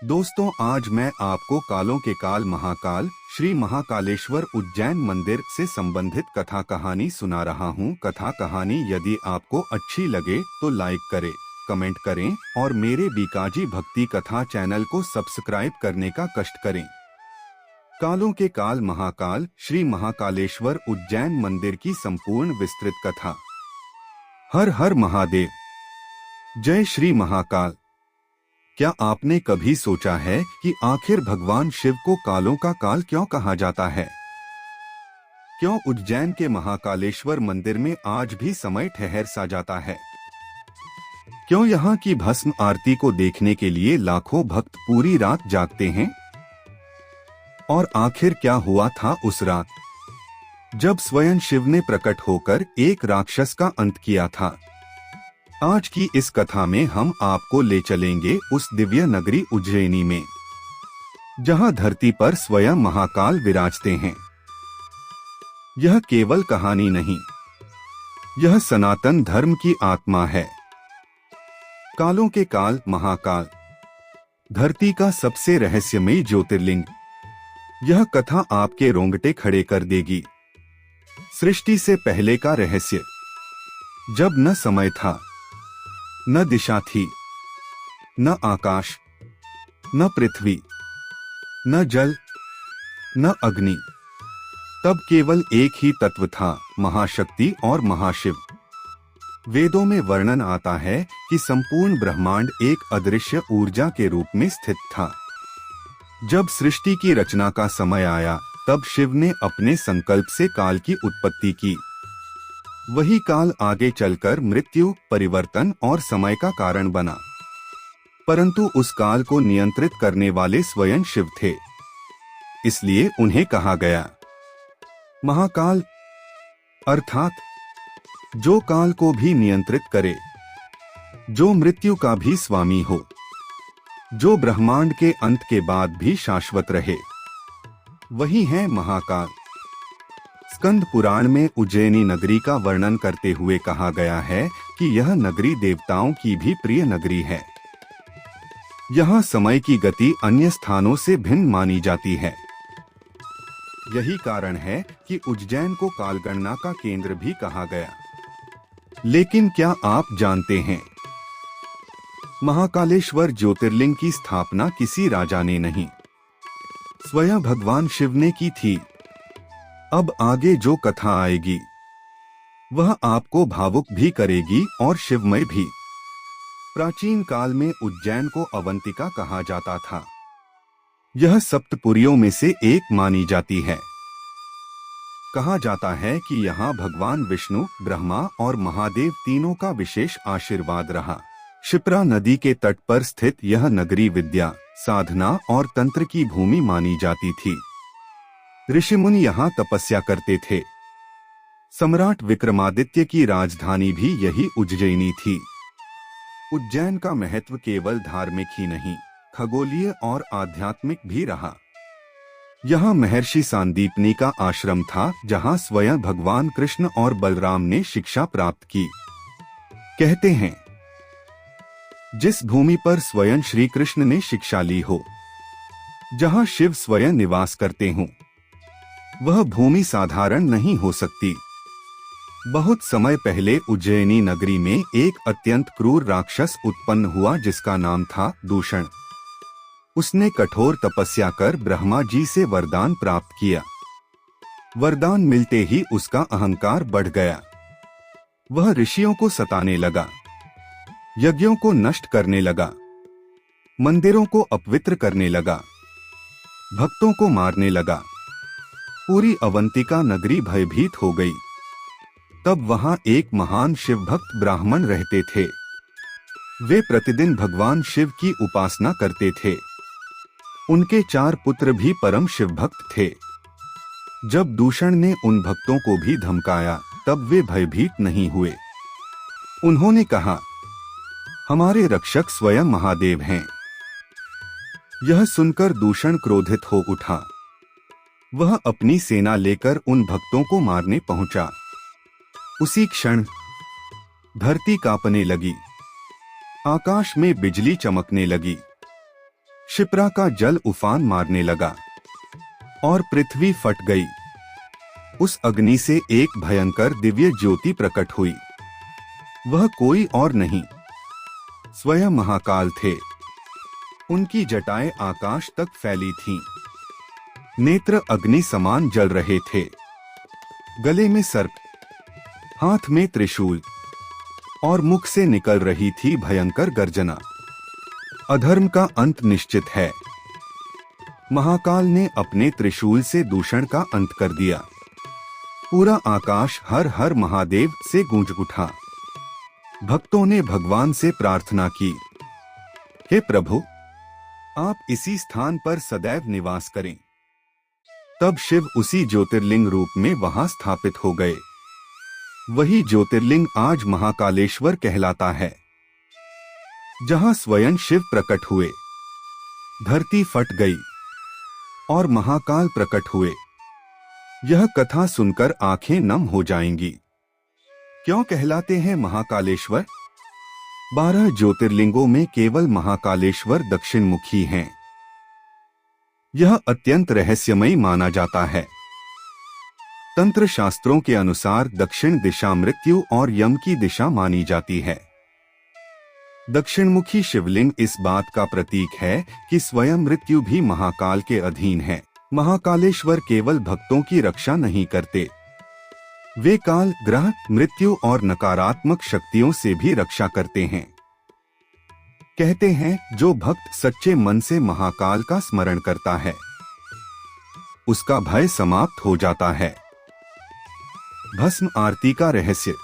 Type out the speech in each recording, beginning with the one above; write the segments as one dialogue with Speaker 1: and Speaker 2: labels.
Speaker 1: दोस्तों, आज मैं आपको कालों के काल महाकाल श्री महाकालेश्वर उज्जैन मंदिर से संबंधित कथा कहानी सुना रहा हूँ। कथा कहानी यदि आपको अच्छी लगे तो लाइक करें, कमेंट करें और मेरे बीकाजी भक्ति कथा चैनल को सब्सक्राइब करने का कष्ट करें। कालों के काल महाकाल श्री महाकालेश्वर उज्जैन मंदिर की संपूर्ण विस्तृत कथा। हर हर महादेव, जय श्री महाकाल। क्या आपने कभी सोचा है कि आखिर भगवान शिव को कालों का काल क्यों कहा जाता है? क्यों उज्जैन के महाकालेश्वर मंदिर में आज भी समय ठहर सा जाता है? क्यों यहाँ की भस्म आरती को देखने के लिए लाखों भक्त पूरी रात जागते हैं? और आखिर क्या हुआ था उस रात जब स्वयं शिव ने प्रकट होकर एक राक्षस का अंत किया था? आज की इस कथा में हम आपको ले चलेंगे उस दिव्य नगरी उज्जैनी में, जहां धरती पर स्वयं महाकाल विराजते हैं। यह केवल कहानी नहीं, यह सनातन धर्म की आत्मा है। कालों के काल महाकाल, धरती का सबसे रहस्यमयी ज्योतिर्लिंग। यह कथा आपके रोंगटे खड़े कर देगी। सृष्टि से पहले का रहस्य, जब न समय था, न दिशा थी, न आकाश, न पृथ्वी, न जल, न अग्नि, तब केवल एक ही तत्व था, महाशक्ति और महाशिव। वेदों में वर्णन आता है कि संपूर्ण ब्रह्मांड एक अदृश्य ऊर्जा के रूप में स्थित था। जब सृष्टि की रचना का समय आया, तब शिव ने अपने संकल्प से काल की उत्पत्ति की। वही काल आगे चलकर मृत्यु, परिवर्तन और समय का कारण बना। परंतु उस काल को नियंत्रित करने वाले स्वयं शिव थे, इसलिए उन्हें कहा गया महाकाल, अर्थात जो काल को भी नियंत्रित करे, जो मृत्यु का भी स्वामी हो, जो ब्रह्मांड के अंत के बाद भी शाश्वत रहे, वही है महाकाल। स्कंद पुराण में उज्जैनी नगरी का वर्णन करते हुए कहा गया है कि यह नगरी देवताओं की भी प्रिय नगरी है। यहाँ समय की गति अन्य स्थानों से भिन्न मानी जाती है। यही कारण है कि उज्जैन को कालगणना का केंद्र भी कहा गया। लेकिन क्या आप जानते हैं, महाकालेश्वर ज्योतिर्लिंग की स्थापना किसी राजा ने नहीं, स्वयं भगवान शिव ने की थी। अब आगे जो कथा आएगी वह आपको भावुक भी करेगी और शिवमय भी। प्राचीन काल में उज्जैन को अवंतिका कहा जाता था। यह सप्तपुरियों में से एक मानी जाती है। कहा जाता है कि यहाँ भगवान विष्णु, ब्रह्मा और महादेव तीनों का विशेष आशीर्वाद रहा। क्षिप्रा नदी के तट पर स्थित यह नगरी विद्या, साधना और तंत्र की भूमि मानी जाती थी। ऋषि मुनि यहाँ तपस्या करते थे। सम्राट विक्रमादित्य की राजधानी भी यही उज्जैनी थी। उज्जैन का महत्व केवल धार्मिक ही नहीं, खगोलीय और आध्यात्मिक भी रहा। यहाँ महर्षि सांदीपनी का आश्रम था, जहाँ स्वयं भगवान कृष्ण और बलराम ने शिक्षा प्राप्त की। कहते हैं, जिस भूमि पर स्वयं श्री कृष्ण ने शिक्षा ली हो, जहाँ शिव स्वयं निवास करते हों, वह भूमि साधारण नहीं हो सकती। बहुत समय पहले उज्जैनी नगरी में एक अत्यंत क्रूर राक्षस उत्पन्न हुआ, जिसका नाम था दूषण। उसने कठोर तपस्या कर ब्रह्मा जी से वरदान प्राप्त किया। वरदान मिलते ही उसका अहंकार बढ़ गया। वह ऋषियों को सताने लगा, यज्ञों को नष्ट करने लगा, मंदिरों को अपवित्र करने लगा, भक्तों को मारने लगा। पूरी अवंतिका नगरी भयभीत हो गई। तब वहां एक महान शिव भक्त ब्राह्मण रहते थे। वे प्रतिदिन भगवान शिव की उपासना करते थे। उनके 4 पुत्र भी परम शिव भक्त थे। जब दूषण ने उन भक्तों को भी धमकाया, तब वे भयभीत नहीं हुए। उन्होंने कहा, हमारे रक्षक स्वयं महादेव हैं। यह सुनकर दूषण क्रोधित हो उठा। वह अपनी सेना लेकर उन भक्तों को मारने पहुंचा। उसी क्षण धरती कांपने लगी, आकाश में बिजली चमकने लगी। शिप्रा का जल उफान मारने लगा और पृथ्वी फट गई। उस अग्नि से एक भयंकर दिव्य ज्योति प्रकट हुई। वह कोई और नहीं, स्वयं महाकाल थे। उनकी जटाएं आकाश तक फैली थीं। नेत्र अग्नि समान जल रहे थे। गले में सर्प, हाथ में त्रिशूल और मुख से निकल रही थी भयंकर गर्जना। अधर्म का अंत निश्चित है। महाकाल ने अपने त्रिशूल से दूषण का अंत कर दिया। पूरा आकाश हर हर महादेव से गूंज उठा। भक्तों ने भगवान से प्रार्थना की, हे प्रभु, आप इसी स्थान पर सदैव निवास करें। तब शिव उसी ज्योतिर्लिंग रूप में वहां स्थापित हो गए। वही ज्योतिर्लिंग आज महाकालेश्वर कहलाता है। जहां स्वयं शिव प्रकट हुए, धरती फट गई और महाकाल प्रकट हुए। यह कथा सुनकर आंखें नम हो जाएंगी। क्यों कहलाते हैं महाकालेश्वर? 12 ज्योतिर्लिंगों में केवल महाकालेश्वर दक्षिण मुखी हैं। यह अत्यंत रहस्यमयी माना जाता है। तंत्र शास्त्रों के अनुसार दक्षिण दिशा मृत्यु और यम की दिशा मानी जाती है। दक्षिणमुखी शिवलिंग इस बात का प्रतीक है कि स्वयं मृत्यु भी महाकाल के अधीन है। महाकालेश्वर केवल भक्तों की रक्षा नहीं करते, वे काल, ग्रह, मृत्यु और नकारात्मक शक्तियों से भी रक्षा करते हैं। कहते हैं, जो भक्त सच्चे मन से महाकाल का स्मरण करता है, उसका भय समाप्त हो जाता है। भस्म आरती का रहस्य।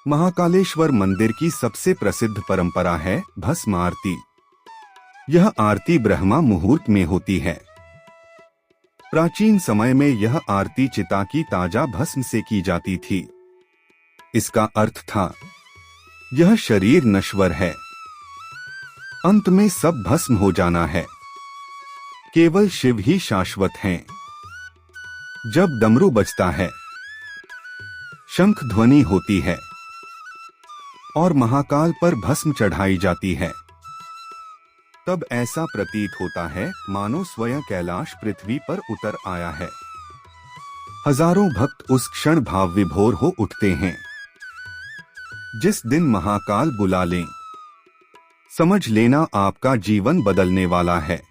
Speaker 1: महाकालेश्वर मंदिर की सबसे प्रसिद्ध परंपरा है भस्म आरती। यह आरती ब्रह्मा मुहूर्त में होती है। प्राचीन समय में यह आरती चिता की ताजा भस्म से की जाती थी। इसका अर्थ था, यह शरीर नश्वर है, अंत में सब भस्म हो जाना है, केवल शिव ही शाश्वत हैं। जब डमरू बजता है, शंख ध्वनि होती है और महाकाल पर भस्म चढ़ाई जाती है, तब ऐसा प्रतीत होता है मानो स्वयं कैलाश पृथ्वी पर उतर आया है। हजारों भक्त उस क्षण भाव विभोर हो उठते हैं। जिस दिन महाकाल बुला लें, समझ लेना आपका जीवन बदलने वाला है।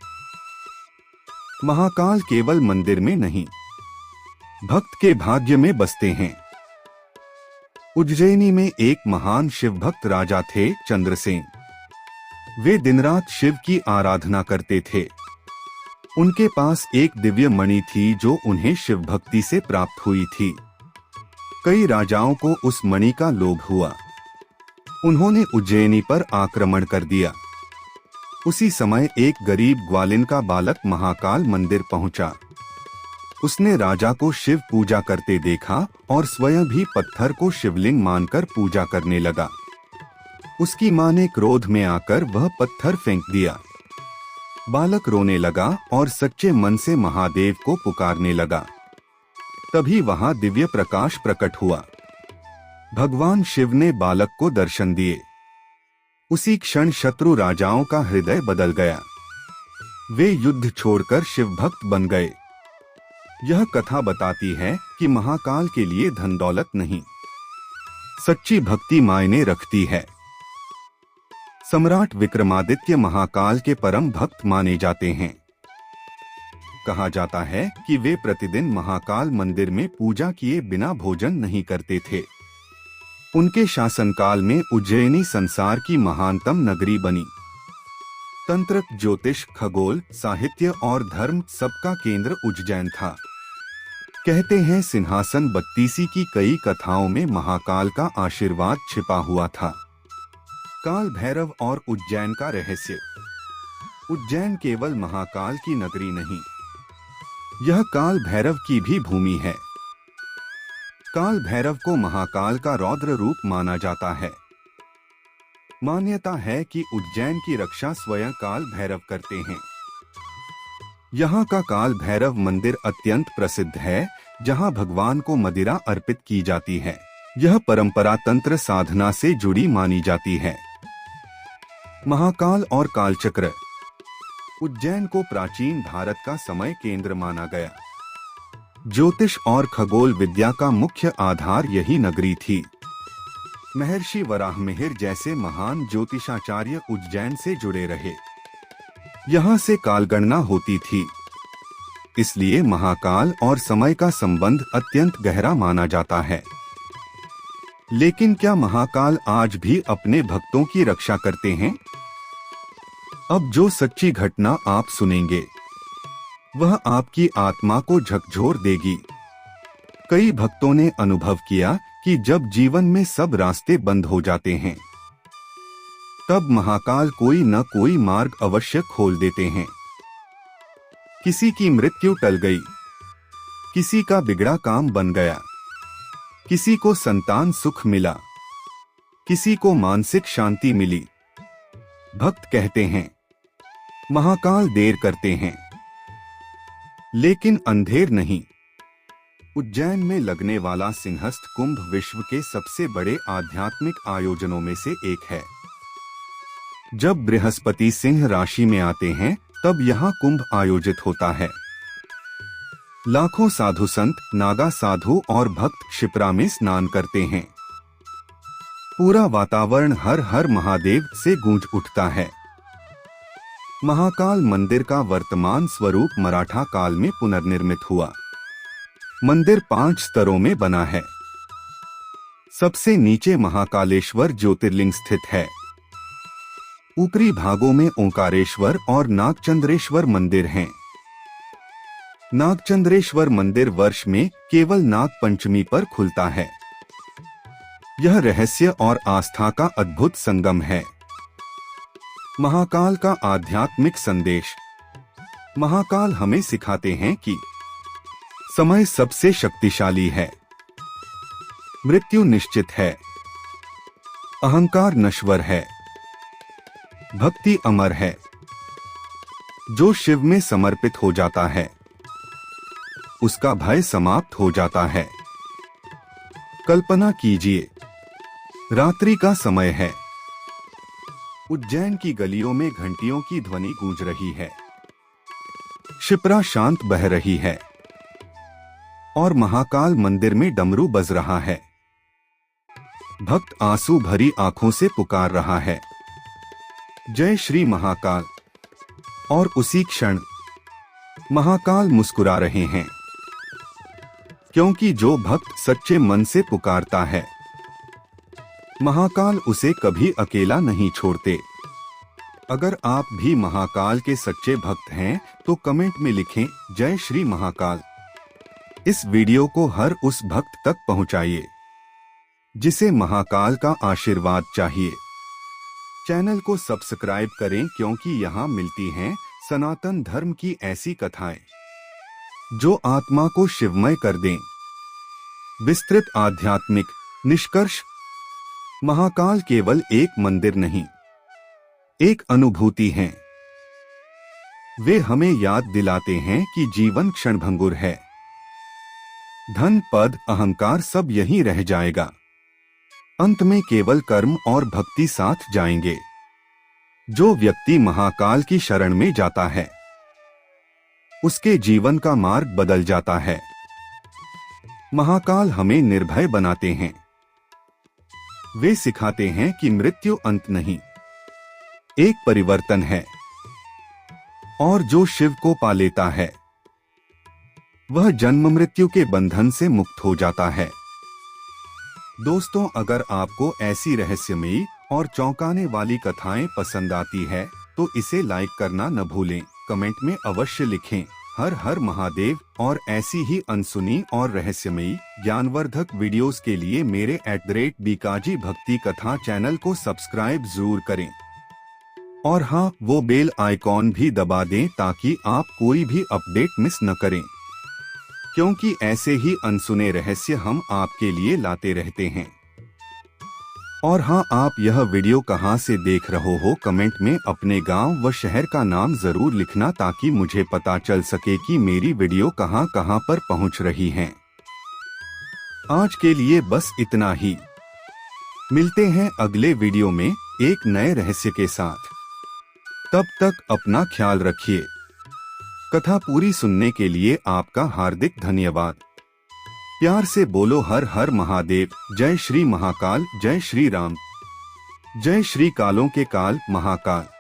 Speaker 1: महाकाल केवल मंदिर में नहीं, भक्त के भाग्य में बसते हैं। उज्जैनी में एक महान शिव भक्त राजा थे, चंद्रसेन। वे दिन रात शिव की आराधना करते थे। उनके पास एक दिव्य मणि थी जो उन्हें शिव भक्ति से प्राप्त हुई थी। कई राजाओं को उस मणि का लोभ हुआ। उन्होंने उज्जैनी पर आक्रमण कर दिया। उसी समय एक गरीब ग्वालिन का बालक महाकाल मंदिर पहुंचा। उसने राजा को शिव पूजा करते देखा और स्वयं भी पत्थर को शिवलिंग मानकर पूजा करने लगा। उसकी मां ने क्रोध में आकर वह पत्थर फेंक दिया। बालक रोने लगा और सच्चे मन से महादेव को पुकारने लगा। तभी वहां दिव्य प्रकाश प्रकट हुआ। भगवान शिव ने बालक को दर्शन दिए। उसी क्षण शत्रु राजाओं का हृदय बदल गया। वे युद्ध छोड़कर शिव भक्त बन गए। यह कथा बताती है कि महाकाल के लिए धन दौलत नहीं, सच्ची भक्ति मायने रखती है। सम्राट विक्रमादित्य महाकाल के परम भक्त माने जाते हैं। कहा जाता है कि वे प्रतिदिन महाकाल मंदिर में पूजा किए बिना भोजन नहीं करते थे। उनके शासनकाल में उज्जैनी संसार की महानतम नगरी बनी। तंत्र, ज्योतिष, खगोल, साहित्य और धर्म सबका केंद्र उज्जैन था। कहते हैं सिंहासन बत्तीसी की कई कथाओं में महाकाल का आशीर्वाद छिपा हुआ था। काल भैरव और उज्जैन का रहस्य। उज्जैन केवल महाकाल की नगरी नहीं, यह काल भैरव की भी भूमि है। काल भैरव को महाकाल का रौद्र रूप माना जाता है। मान्यता है कि उज्जैन की रक्षा स्वयं काल भैरव करते हैं। यहाँ का काल भैरव मंदिर अत्यंत प्रसिद्ध है, जहाँ भगवान को मदिरा अर्पित की जाती है। यह परंपरा तंत्र साधना से जुड़ी मानी जाती है। महाकाल और कालचक्र। उज्जैन को प्राचीन भारत का समय केंद्र माना गया। ज्योतिष और खगोल विद्या का मुख्य आधार यही नगरी थी। महर्षि वराहमिहिर जैसे महान ज्योतिषाचार्य उज्जैन से जुड़े रहे। यहाँ से कालगणना होती थी, इसलिए महाकाल और समय का संबंध अत्यंत गहरा माना जाता है। लेकिन क्या महाकाल आज भी अपने भक्तों की रक्षा करते हैं? अब जो सच्ची घटना आप सुनेंगे वह आपकी आत्मा को झकझोर देगी। कई भक्तों ने अनुभव किया कि जब जीवन में सब रास्ते बंद हो जाते हैं तब महाकाल कोई न कोई मार्ग अवश्य खोल देते हैं। किसी की मृत्यु टल गई, किसी का बिगड़ा काम बन गया, किसी को संतान सुख मिला, किसी को मानसिक शांति मिली। भक्त कहते हैं महाकाल देर करते हैं, लेकिन अंधेर नहीं। उज्जैन में लगने वाला सिंहस्थ कुंभ विश्व के सबसे बड़े आध्यात्मिक आयोजनों में से एक है। जब बृहस्पति सिंह राशि में आते हैं तब यहाँ कुंभ आयोजित होता है। लाखों साधु संत, नागा साधु और भक्त क्षिप्रा में स्नान करते हैं। पूरा वातावरण हर हर महादेव से गूंज उठता है। महाकाल मंदिर का वर्तमान स्वरूप मराठा काल में पुनर्निर्मित हुआ। मंदिर 5 स्तरों में बना है। सबसे नीचे महाकालेश्वर ज्योतिर्लिंग स्थित है। ऊपरी भागों में ओंकारेश्वर और नागचंद्रेश्वर मंदिर हैं। नागचंद्रेश्वर मंदिर वर्ष में केवल नाग पंचमी पर खुलता है। यह रहस्य और आस्था का अद्भुत संगम है। महाकाल का आध्यात्मिक संदेश। महाकाल हमें सिखाते हैं कि समय सबसे शक्तिशाली है, मृत्यु निश्चित है, अहंकार नश्वर है, भक्ति अमर है। जो शिव में समर्पित हो जाता है उसका भय समाप्त हो जाता है। कल्पना कीजिए, रात्रि का समय है। उज्जैन की गलियों में घंटियों की ध्वनि गूंज रही है। क्षिप्रा शांत बह रही है और महाकाल मंदिर में डमरू बज रहा है। भक्त आंसू भरी आंखों से पुकार रहा है, जय श्री महाकाल। और उसी क्षण महाकाल मुस्कुरा रहे हैं, क्योंकि जो भक्त सच्चे मन से पुकारता है महाकाल उसे कभी अकेला नहीं छोड़ते। अगर आप भी महाकाल के सच्चे भक्त हैं तो कमेंट में लिखें जय श्री महाकाल। इस वीडियो को हर उस भक्त तक पहुंचाइए जिसे महाकाल का आशीर्वाद चाहिए। चैनल को सब्सक्राइब करें क्योंकि यहाँ मिलती हैं सनातन धर्म की ऐसी कथाएं जो आत्मा को शिवमय कर दें। विस्तृत आध्यात्मिक निष्कर्ष। महाकाल केवल एक मंदिर नहीं, एक अनुभूति है। वे हमें याद दिलाते हैं कि जीवन क्षणभंगुर है। धन, पद, अहंकार सब यहीं रह जाएगा। अंत में केवल कर्म और भक्ति साथ जाएंगे। जो व्यक्ति महाकाल की शरण में जाता है उसके जीवन का मार्ग बदल जाता है। महाकाल हमें निर्भय बनाते हैं। वे सिखाते हैं कि मृत्यु अंत नहीं, एक परिवर्तन है। और जो शिव को पा लेता है वह जन्म मृत्यु के बंधन से मुक्त हो जाता है। दोस्तों, अगर आपको ऐसी रहस्यमयी और चौंकाने वाली कथाएं पसंद आती है तो इसे लाइक करना न भूलें। कमेंट में अवश्य लिखें हर हर महादेव। और ऐसी ही अनसुनी और रहस्यमयी ज्ञानवर्धक वीडियोस के लिए मेरे @बीकाजी भक्ति कथा चैनल को सब्सक्राइब जरूर करें। और हाँ, वो बेल आइकॉन भी दबा दें ताकि आप कोई भी अपडेट मिस न करें, क्योंकि ऐसे ही अनसुने रहस्य हम आपके लिए लाते रहते हैं। और हाँ, आप यह वीडियो कहाँ से देख रहे हो कमेंट में अपने गांव व शहर का नाम जरूर लिखना ताकि मुझे पता चल सके कि मेरी वीडियो कहाँ कहाँ पर पहुँच रही है। आज के लिए बस इतना ही। मिलते हैं अगले वीडियो में एक नए रहस्य के साथ। तब तक अपना ख्याल रखिए। कथा पूरी सुनने के लिए आपका हार्दिक धन्यवाद। प्यार से बोलो हर हर महादेव। जय श्री महाकाल, जय श्री राम, जय श्री कालों के काल महाकाल।